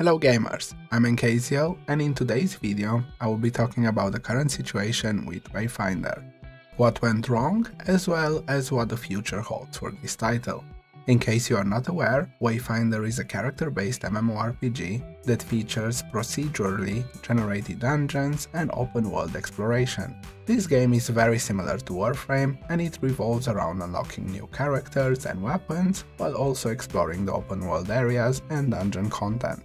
Hello gamers, I'm Nkazio, and in today's video I will be talking about the current situation with Wayfinder, what went wrong, as well as what the future holds for this title. In case you are not aware, Wayfinder is a character-based MMORPG that features procedurally generated dungeons and open-world exploration. This game is very similar to Warframe, and it revolves around unlocking new characters and weapons, while also exploring the open-world areas and dungeon content.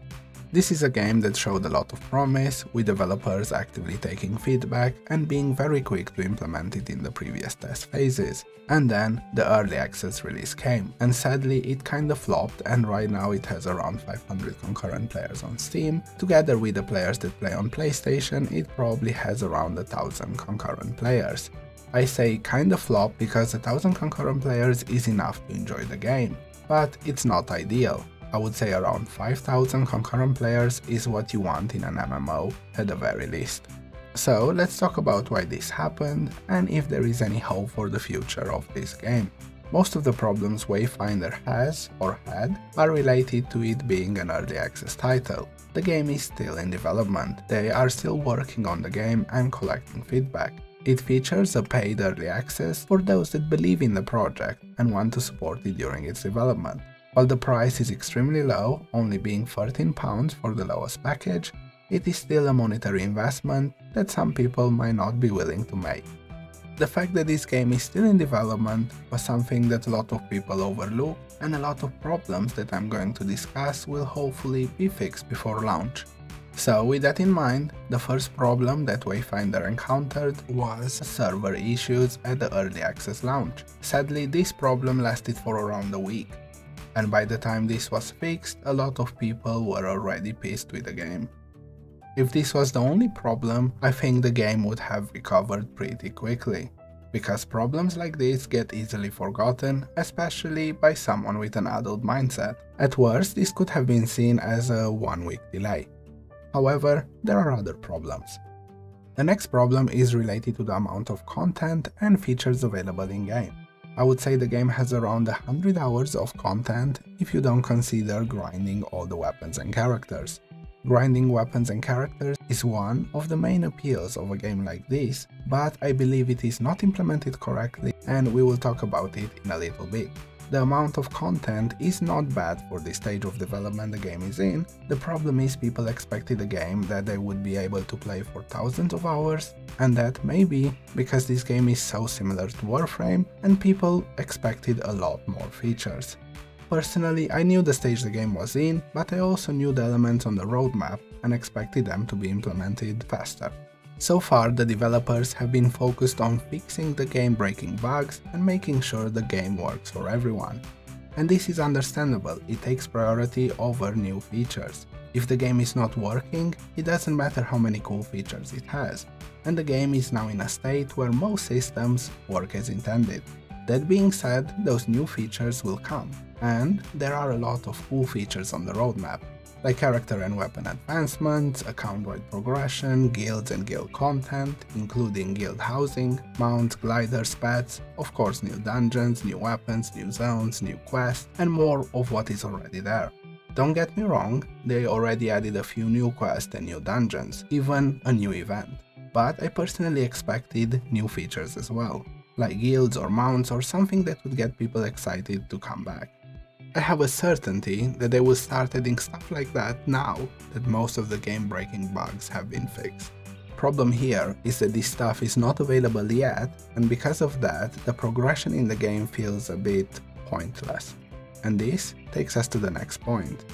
This is a game that showed a lot of promise, with developers actively taking feedback and being very quick to implement it in the previous test phases. And then the early access release came, and sadly it kinda flopped, and right now it has around 500 concurrent players on Steam. Together with the players that play on PlayStation, it probably has around 1000 concurrent players. I say kinda flop because 1000 concurrent players is enough to enjoy the game, but it's not ideal. I would say around 5000 concurrent players is what you want in an MMO at the very least. So let's talk about why this happened and if there is any hope for the future of this game. Most of the problems Wayfinder has or had are related to it being an early access title. The game is still in development, they are still working on the game and collecting feedback. It features a paid early access for those that believe in the project and want to support it during its development. While the price is extremely low, only being £13 for the lowest package, it is still a monetary investment that some people might not be willing to make. The fact that this game is still in development was something that a lot of people overlook, and a lot of problems that I'm going to discuss will hopefully be fixed before launch. So with that in mind, the first problem that Wayfinder encountered was server issues at the early access launch. Sadly, this problem lasted for around a week. And by the time this was fixed, a lot of people were already pissed with the game. If this was the only problem, I think the game would have recovered pretty quickly, because problems like this get easily forgotten, especially by someone with an adult mindset. At worst, this could have been seen as a 1-week delay. However, there are other problems. The next problem is related to the amount of content and features available in-game. I would say the game has around 100 hours of content if you don't consider grinding all the weapons and characters. Grinding weapons and characters is one of the main appeals of a game like this, but I believe it is not implemented correctly, and we will talk about it in a little bit. The amount of content is not bad for the stage of development the game is in. The problem is people expected a game that they would be able to play for thousands of hours, and that maybe because this game is so similar to Warframe and people expected a lot more features. Personally, I knew the stage the game was in, but I also knew the elements on the roadmap and expected them to be implemented faster. So far, the developers have been focused on fixing the game-breaking bugs and making sure the game works for everyone. And this is understandable, it takes priority over new features. If the game is not working, it doesn't matter how many cool features it has, and the game is now in a state where most systems work as intended. That being said, those new features will come, and there are a lot of cool features on the roadmap, like character and weapon advancements, account-wide progression, guilds and guild content, including guild housing, mounts, gliders, pets, of course new dungeons, new weapons, new zones, new quests, and more of what is already there. Don't get me wrong, they already added a few new quests and new dungeons, even a new event. But I personally expected new features as well, like guilds or mounts or something that would get people excited to come back. I have a certainty that they will start adding stuff like that now that most of the game-breaking bugs have been fixed. Problem here is that this stuff is not available yet, and because of that, the progression in the game feels a bit pointless. And this takes us to the next point.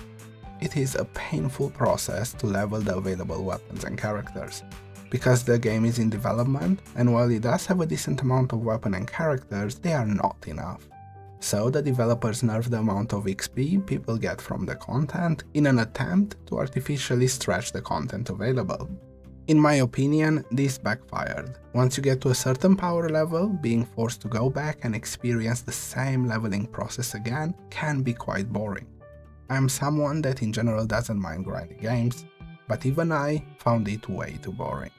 It is a painful process to level the available weapons and characters. Because the game is in development, and while it does have a decent amount of weapons and characters, they are not enough. So the developers nerf the amount of XP people get from the content in an attempt to artificially stretch the content available. In my opinion, this backfired. Once you get to a certain power level, being forced to go back and experience the same leveling process again can be quite boring. I am someone that in general doesn't mind grinding games, but even I found it way too boring.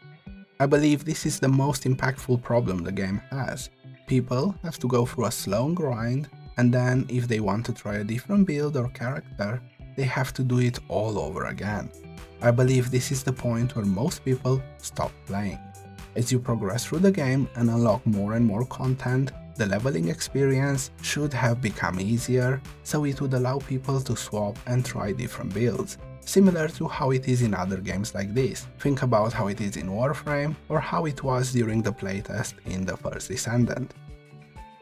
I believe this is the most impactful problem the game has. People have to go through a slow grind, and then if they want to try a different build or character, they have to do it all over again. I believe this is the point where most people stop playing. As you progress through the game and unlock more and more content, the leveling experience should have become easier, so it would allow people to swap and try different builds, similar to how it is in other games like this. Think about how it is in Warframe or how it was during the playtest in the first Descendant.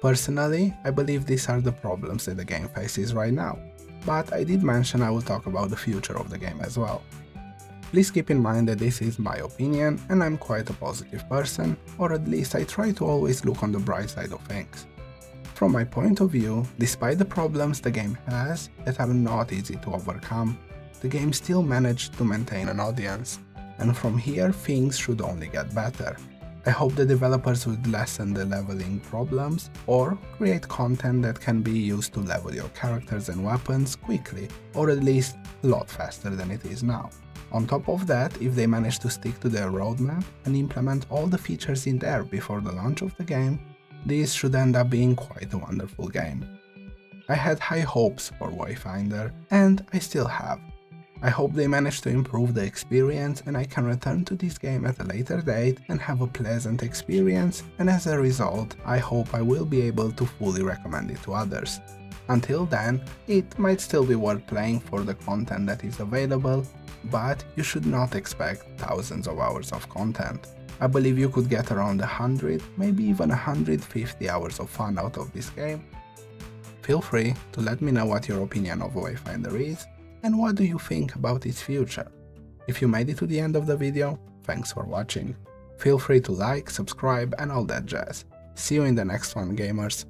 Personally, I believe these are the problems that the game faces right now, but I did mention I will talk about the future of the game as well. Please keep in mind that this is my opinion and I'm quite a positive person, or at least I try to always look on the bright side of things. From my point of view, despite the problems the game has that are not easy to overcome, the game still managed to maintain an audience, and from here things should only get better. I hope the developers would lessen the leveling problems or create content that can be used to level your characters and weapons quickly, or at least a lot faster than it is now. On top of that, if they manage to stick to their roadmap and implement all the features in there before the launch of the game, this should end up being quite a wonderful game. I had high hopes for Wayfinder, and I still have. I hope they manage to improve the experience and I can return to this game at a later date and have a pleasant experience, and as a result, I hope I will be able to fully recommend it to others. Until then, it might still be worth playing for the content that is available, but you should not expect thousands of hours of content. I believe you could get around 100, maybe even 150 hours of fun out of this game. Feel free to let me know what your opinion of Wayfinder is, and what do you think about its future. If you made it to the end of the video, thanks for watching. Feel free to like, subscribe and all that jazz. See you in the next one, gamers.